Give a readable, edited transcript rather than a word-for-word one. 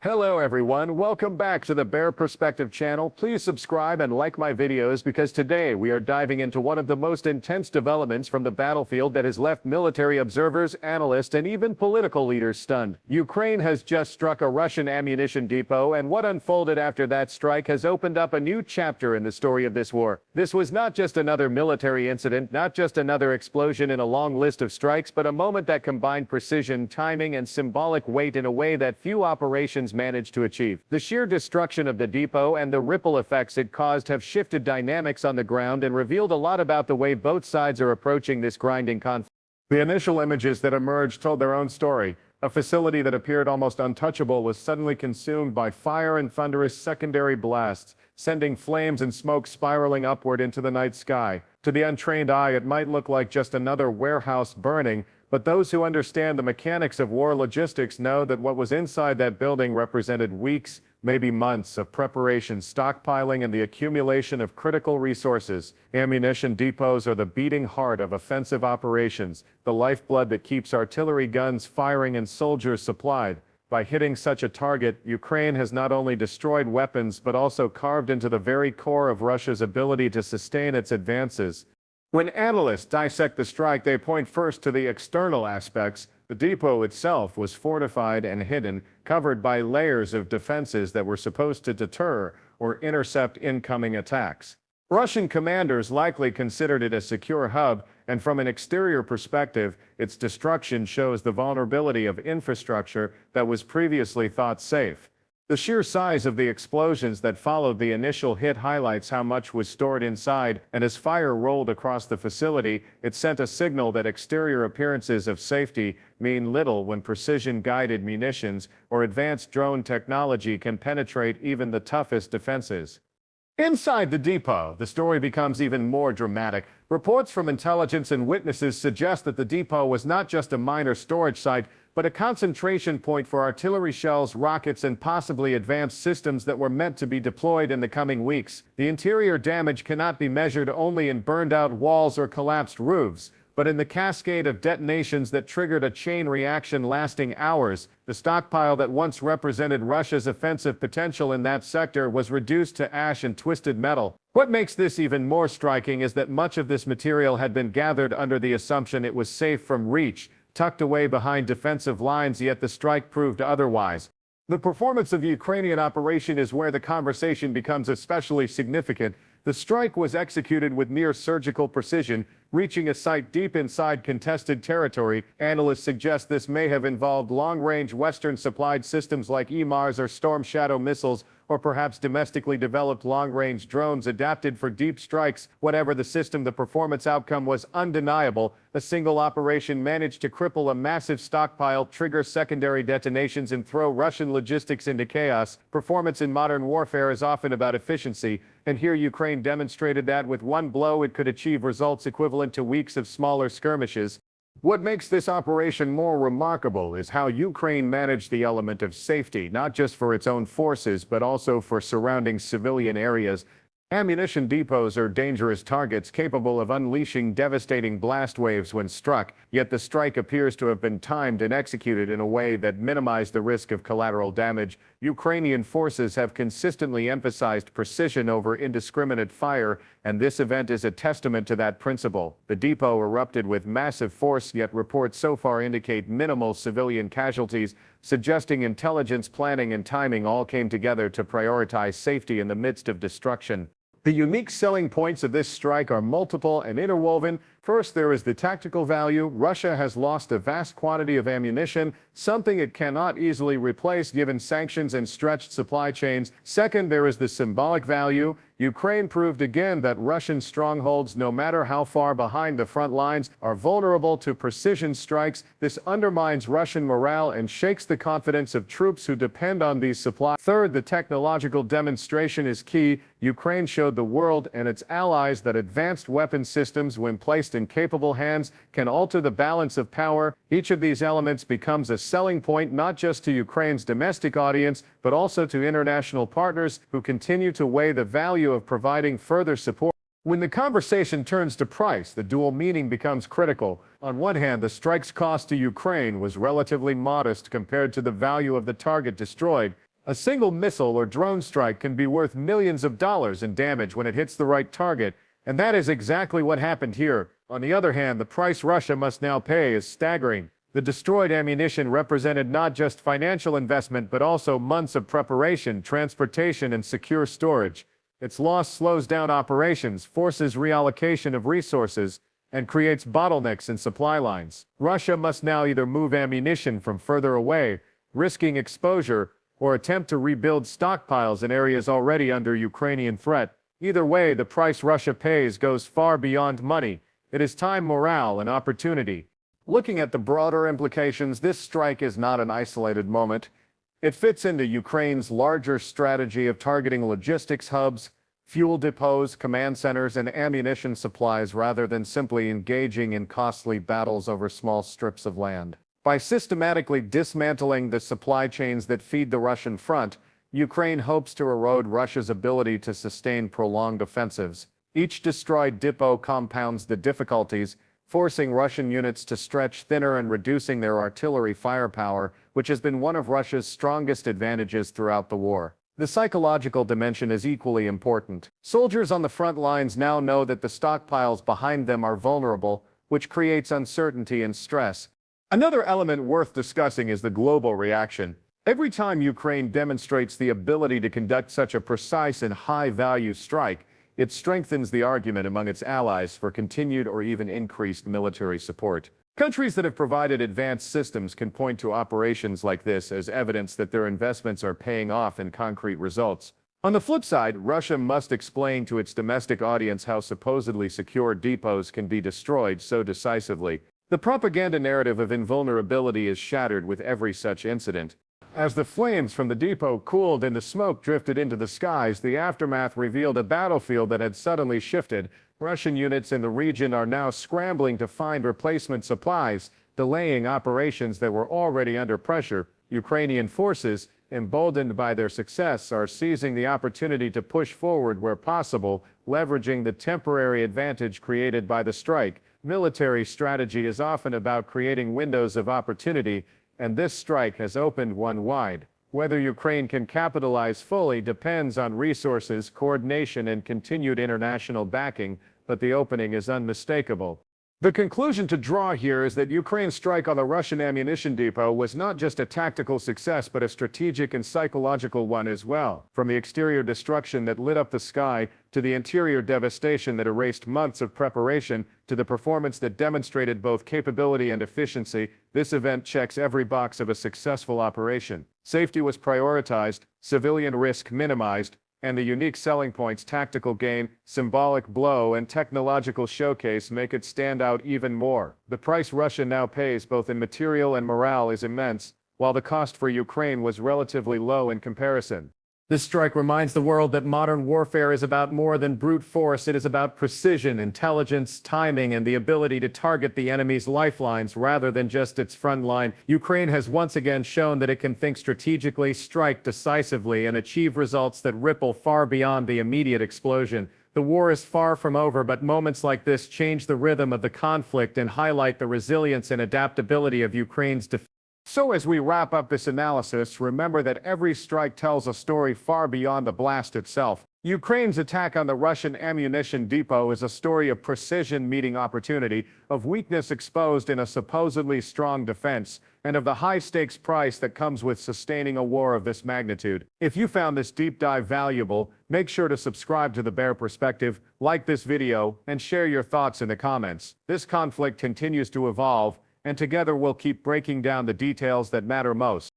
Hello everyone, welcome back to the Bear Perspective channel. Please subscribe and like my videos because today we are diving into one of the most intense developments from the battlefield that has left military observers, analysts, and even political leaders stunned. Ukraine has just struck a Russian ammunition depot, and what unfolded after that strike has opened up a new chapter in the story of this war. This was not just another military incident, not just another explosion in a long list of strikes, but a moment that combined precision, timing, and symbolic weight in a way that few operations managed to achieve. The sheer destruction of the depot and the ripple effects it caused have shifted dynamics on the ground and revealed a lot about the way both sides are approaching this grinding conflict. The initial images that emerged told their own story. A facility that appeared almost untouchable was suddenly consumed by fire and thunderous secondary blasts, sending flames and smoke spiraling upward into the night sky. To the untrained eye, it might look like just another warehouse burning, but those who understand the mechanics of war logistics know that what was inside that building represented weeks, maybe months, of preparation, stockpiling, and the accumulation of critical resources. Ammunition depots are the beating heart of offensive operations, the lifeblood that keeps artillery guns firing and soldiers supplied. By hitting such a target, Ukraine has not only destroyed weapons but also carved into the very core of Russia's ability to sustain its advances. When analysts dissect the strike, they point first to the external aspects. The depot itself was fortified and hidden, covered by layers of defenses that were supposed to deter or intercept incoming attacks. Russian commanders likely considered it a secure hub, and from an exterior perspective, its destruction shows the vulnerability of infrastructure that was previously thought safe. The sheer size of the explosions that followed the initial hit highlights how much was stored inside, and as fire rolled across the facility, it sent a signal that exterior appearances of safety mean little when precision-guided munitions or advanced drone technology can penetrate even the toughest defenses. Inside the depot, the story becomes even more dramatic. Reports from intelligence and witnesses suggest that the depot was not just a minor storage site, but a concentration point for artillery shells, rockets, and possibly advanced systems that were meant to be deployed in the coming weeks. The interior damage cannot be measured only in burned-out walls or collapsed roofs, but in the cascade of detonations that triggered a chain reaction lasting hours. The stockpile that once represented Russia's offensive potential in that sector was reduced to ash and twisted metal. What makes this even more striking is that much of this material had been gathered under the assumption it was safe from reach, tucked away behind defensive lines, yet the strike proved otherwise. The performance of the Ukrainian operation is where the conversation becomes especially significant. The strike was executed with near surgical precision, reaching a site deep inside contested territory. Analysts suggest this may have involved long-range Western-supplied systems like HIMARS or Storm Shadow missiles, or perhaps domestically developed long-range drones adapted for deep strikes. Whatever the system, the performance outcome was undeniable. A single operation managed to cripple a massive stockpile, trigger secondary detonations, and throw Russian logistics into chaos. Performance in modern warfare is often about efficiency, and here Ukraine demonstrated that with one blow it could achieve results equivalent to weeks of smaller skirmishes. What makes this operation more remarkable is how Ukraine managed the element of safety, not just for its own forces, but also for surrounding civilian areas. Ammunition depots are dangerous targets capable of unleashing devastating blast waves when struck, yet the strike appears to have been timed and executed in a way that minimized the risk of collateral damage. Ukrainian forces have consistently emphasized precision over indiscriminate fire, and this event is a testament to that principle. The depot erupted with massive force, yet reports so far indicate minimal civilian casualties, suggesting intelligence, planning, and timing all came together to prioritize safety in the midst of destruction. The unique selling points of this strike are multiple and interwoven. First, there is the tactical value. Russia has lost a vast quantity of ammunition, something it cannot easily replace given sanctions and stretched supply chains. Second, there is the symbolic value. Ukraine proved again that Russian strongholds, no matter how far behind the front lines, are vulnerable to precision strikes. This undermines Russian morale and shakes the confidence of troops who depend on these supplies. Third, the technological demonstration is key. Ukraine showed the world and its allies that advanced weapon systems, when placed in capable hands, can alter the balance of power. Each of these elements becomes a selling point not just to Ukraine's domestic audience, but also to international partners who continue to weigh the value of providing further support. When the conversation turns to price, the dual meaning becomes critical. On one hand, the strike's cost to Ukraine was relatively modest compared to the value of the target destroyed. A single missile or drone strike can be worth millions of dollars in damage when it hits the right target, and that is exactly what happened here. On the other hand, the price Russia must now pay is staggering. The destroyed ammunition represented not just financial investment but also months of preparation, transportation, and secure storage. Its loss slows down operations, forces reallocation of resources, and creates bottlenecks in supply lines. Russia must now either move ammunition from further away, risking exposure, or attempt to rebuild stockpiles in areas already under Ukrainian threat. Either way, the price Russia pays goes far beyond money. It is time, morale, and opportunity. Looking at the broader implications, this strike is not an isolated moment. It fits into Ukraine's larger strategy of targeting logistics hubs, fuel depots, command centers, and ammunition supplies rather than simply engaging in costly battles over small strips of land. By systematically dismantling the supply chains that feed the Russian front, Ukraine hopes to erode Russia's ability to sustain prolonged offensives. Each destroyed depot compounds the difficulties, forcing Russian units to stretch thinner and reducing their artillery firepower, which has been one of Russia's strongest advantages throughout the war. The psychological dimension is equally important. Soldiers on the front lines now know that the stockpiles behind them are vulnerable, which creates uncertainty and stress. Another element worth discussing is the global reaction. Every time Ukraine demonstrates the ability to conduct such a precise and high-value strike, it strengthens the argument among its allies for continued or even increased military support. Countries that have provided advanced systems can point to operations like this as evidence that their investments are paying off in concrete results. On the flip side, Russia must explain to its domestic audience how supposedly secure depots can be destroyed so decisively. The propaganda narrative of invulnerability is shattered with every such incident. As the flames from the depot cooled and the smoke drifted into the skies, the aftermath revealed a battlefield that had suddenly shifted. Russian units in the region are now scrambling to find replacement supplies, delaying operations that were already under pressure. Ukrainian forces, emboldened by their success, are seizing the opportunity to push forward where possible, leveraging the temporary advantage created by the strike. Military strategy is often about creating windows of opportunity, and this strike has opened one wide. Whether Ukraine can capitalize fully depends on resources, coordination, and continued international backing, but the opening is unmistakable. The conclusion to draw here is that Ukraine's strike on the Russian ammunition depot was not just a tactical success but a strategic and psychological one as well. From the exterior destruction that lit up the sky, to the interior devastation that erased months of preparation, to the performance that demonstrated both capability and efficiency, this event checks every box of a successful operation. Safety was prioritized, civilian risk minimized, and the unique selling points, tactical gain, symbolic blow, and technological showcase make it stand out even more. The price Russia now pays both in material and morale is immense, while the cost for Ukraine was relatively low in comparison. This strike reminds the world that modern warfare is about more than brute force. It is about precision, intelligence, timing, and the ability to target the enemy's lifelines rather than just its front line. Ukraine has once again shown that it can think strategically, strike decisively, and achieve results that ripple far beyond the immediate explosion. The war is far from over, but moments like this change the rhythm of the conflict and highlight the resilience and adaptability of Ukraine's defense. So as we wrap up this analysis, remember that every strike tells a story far beyond the blast itself. Ukraine's attack on the Russian ammunition depot is a story of precision meeting opportunity, of weakness exposed in a supposedly strong defense, and of the high-stakes price that comes with sustaining a war of this magnitude. If you found this deep dive valuable, make sure to subscribe to The Bear Perspective, like this video, and share your thoughts in the comments. This conflict continues to evolve, and together we'll keep breaking down the details that matter most.